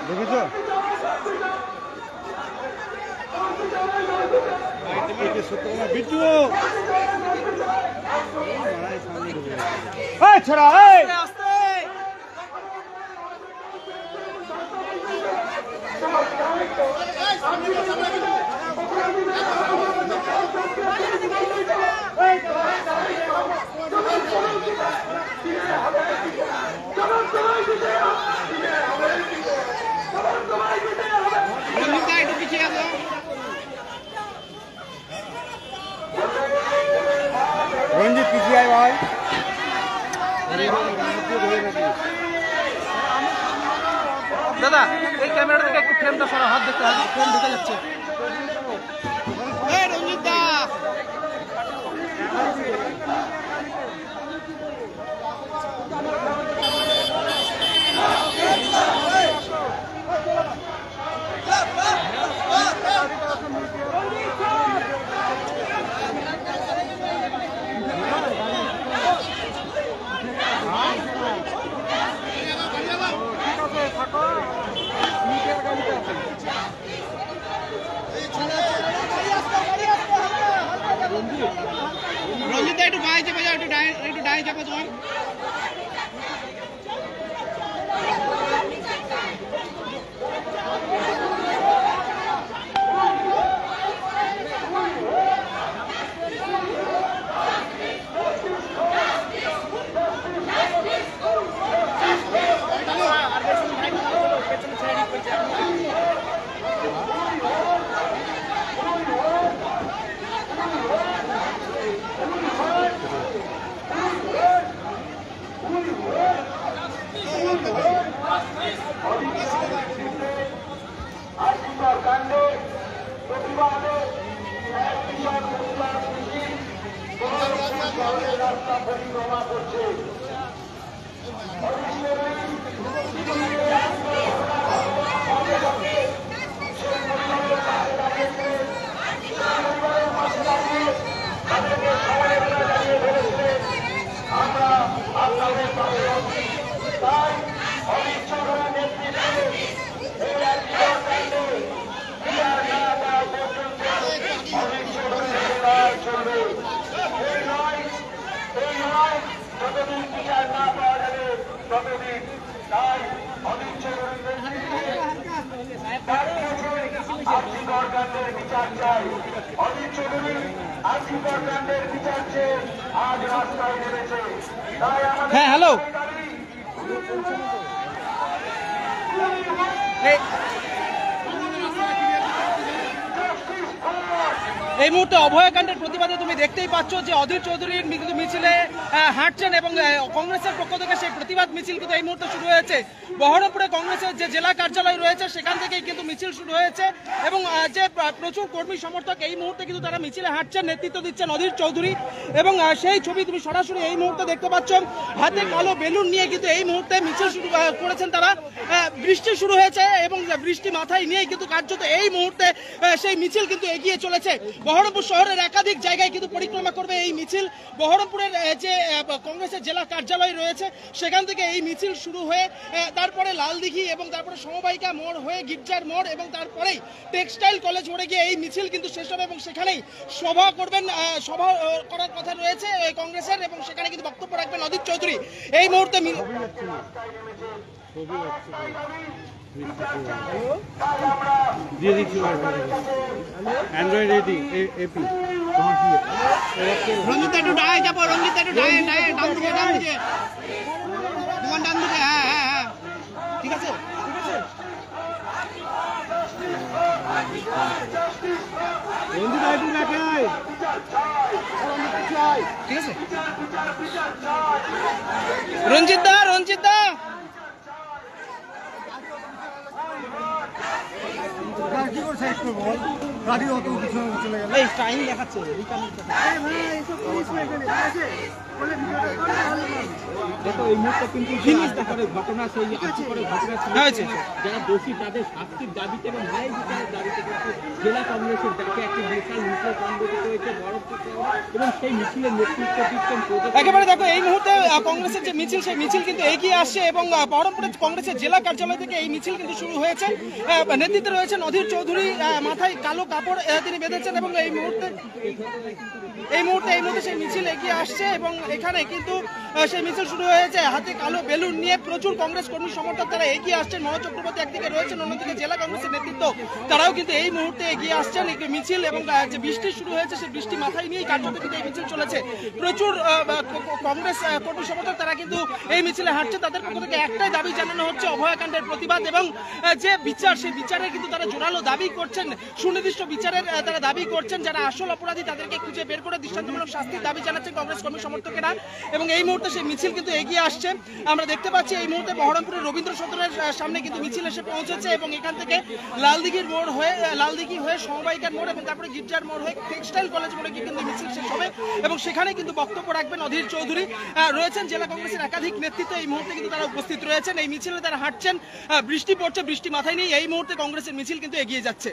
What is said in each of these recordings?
দেখেছো বিট্টু ছড়া রঞ্জিত পিছিয়ে আয় ভাই দাদা এই ক্যামেরা থেকে একটু ফ্রেমটা সরা হাত দেখতে হবে ফ্রেম ঢুকে যাচ্ছে রঞ্জিত দা রঞ্জিত একটু গায়ে চেপে যাও একটু ডায়ে চেপে তোমার হ্যাঁ হ্যালো এই মুহূর্তে অভয়াকাণ্ডের প্রতিবাদে তুমি দেখতেই পাচ্ছ যে অধীর চৌধুরীর কিন্তু মিছিলে হাঁটছেন এবং কংগ্রেসের পক্ষ থেকে সেই প্রতিবাদ মিছিল কিন্তু এই মুহূর্তে শুরু হয়েছে বহরমপুরে কংগ্রেসের যে জেলা কার্যালয় রয়েছে সেখান থেকেই কিন্তু মিছিল শুরু হয়েছে এবং যে প্রচুর কর্মী সমর্থক এই মুহূর্তে কিন্তু তারা মিছিলে হাঁটছেন নেতৃত্ব দিচ্ছেন অধীর চৌধুরী এবং সেই ছবি তুমি সরাসরি এই মুহূর্তে দেখতে পাচ্ছ হাতে কালো বেলুন নিয়ে কিন্তু এই মুহূর্তে মিছিল শুরু করেছেন তারা বৃষ্টি শুরু হয়েছে এবং বৃষ্টি মাথায় নিয়ে কিন্তু কার্যত এই মুহূর্তে সেই মিছিল কিন্তু এগিয়ে চলেছে বহরমপুর শহরের একাধিক জায়গায় কিন্তু পরিক্রমা করবে এই মিছিল বহরমপুরের যে কংগ্রেসের জেলা কার্যালয় রয়েছে সেখান থেকে এই মিছিল শুরু হয়ে তারপরে লালদিঘি এবং তারপরে সমবায়িকা মোড় হয়ে গির্জার মোড় এবং তারপরেই টেক্সটাইল কলেজ মোড়ে গিয়ে এই মিছিল কিন্তু শেষ হবে এবং সেখানেই সভা করবেন সভা করার কথা রয়েছে কংগ্রেসের এবং সেখানে কিন্তু বক্তব্য রাখবেন অধীর চৌধুরী এই মুহূর্তে দিয়ে দিচ্ছি অ্যান্ড্রয়েড এপি রঞ্জিত একটু ডায়ে যাবো রঞ্জিত একটু ডায়ে ডান দিকে তোমার ডান দিকে হ্যাঁ হ্যাঁ হ্যাঁ ঠিক আছে ঠিক আছে রঞ্জিত দা কি করছে একটু বল গাড়ি অত কিছু চলে গেল। এই টাইম দেখাচ্ছে দেখো এই মুহূর্তে কিন্তু যে আর্যিকরের ঘটনা, সেই আর্যিকরের ঘটনা ছিল, যারা দোষী তাদের শাস্তির দাবিতে এবং ন্যায় বিচারের দাবিতে কিন্তু জেলা কংগ্রেসের ডাকে একটি বিশাল মিছিল সংগঠিত হয়েছে বহরমপুর শহরে এবং সেই মিছিলের নেতৃত্ব দিচ্ছেন একেবারে দেখো এই মুহূর্তে কংগ্রেসের যে মিছিল সেই মিছিল কিন্তু এগিয়ে আসছে এবং বহরমপুরে কংগ্রেসের জেলা কার্যালয় থেকে এই মিছিল কিন্তু শুরু হয়েছে। নেতৃত্বে রয়েছেন অধীর চৌধুরী, মাথায় কালো কাপড় তিনি বেঁধেছেন এবং এই মুহূর্তে সেই মিছিল এগিয়ে আসছে এবং এখানে কিন্তু সেই মিছিল শুরু হয়েছে। হাতে কালো বেলুন নিয়ে প্রচুর কংগ্রেস কর্মী সমর্থক তারা এগিয়ে আসছেন। মনোজ চক্রবর্তী একদিকে রয়েছেন, অন্যদিকে জেলা কংগ্রেসের নেতৃত্ব তারাও কিন্তু এই মুহূর্তে এগিয়ে আসছেন মিছিল এবং যে বৃষ্টি শুরু হয়েছে সেই বৃষ্টি মাথায় নিয়েই কার্যত কিন্তু এই মিছিল চলেছে। প্রচুর কংগ্রেস কর্মী সমর্থক তারা কিন্তু এই মিছিলে হাঁটছে। তাদের পক্ষ থেকে একটাই দাবি জানানো হচ্ছে অভয়াকাণ্ডের প্রতিবাদ এবং যে বিচার সেই বিচারের কিন্তু তারা জোরালো দাবি করছেন, সুনির্দিষ্ট বিচারের তারা দাবি করছেন। যারা আসল অপরাধী তাদেরকে খুঁজে বের করে দৃষ্টান্তমূলক শাস্তির দাবি জানাচ্ছেন কংগ্রেস কর্মী সমর্থকেরা এবং এই মুহূর্তে সেই মিছিল কিন্তু এগিয়ে আসছে। আমরা দেখতে পাচ্ছি এই মুহূর্তে বহরমপুরের রবীন্দ্র সদনের সামনে কিন্তু মিছিল এসে পৌঁছেছে এবং এখান থেকে লালদিঘি হয়ে সমবায়িকার মোড় এবং তারপরে গির্জার মোড় হয়ে টেক্সটাইল কলেজ মোড়ে কিন্তু মিছিল শেষ হবে এবং সেখানে কিন্তু বক্তব্য রাখবেন অধীর চৌধুরী। রয়েছেন জেলা কংগ্রেসের একাধিক নেতৃত্ব, এই মুহূর্তে কিন্তু তারা উপস্থিত রয়েছেন। এই মিছিলে তারা হাঁটছেন, বৃষ্টি পড়ছে, বৃষ্টি মাথায় নেই। এই মুহূর্তে কংগ্রেসের মিছিল কিন্তু এগিয়ে যাচ্ছে।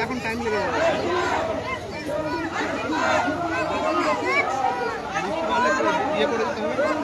এখন টাইম লেগে যাবে। ইয়ে করে দিতে হবে।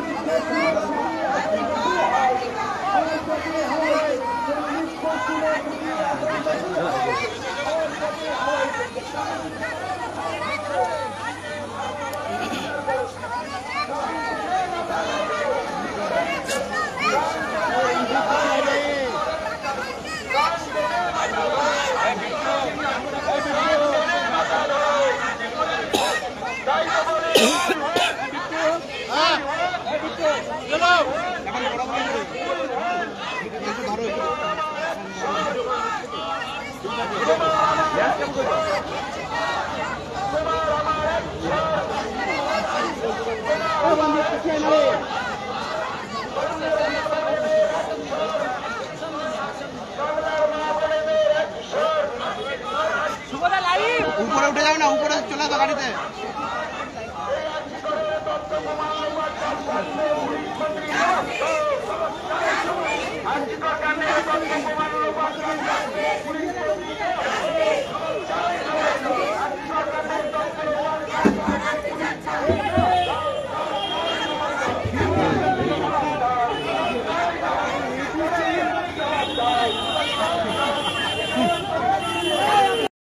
উপরে উঠে যাবে না, উপরে চলে আসো গাড়িতে।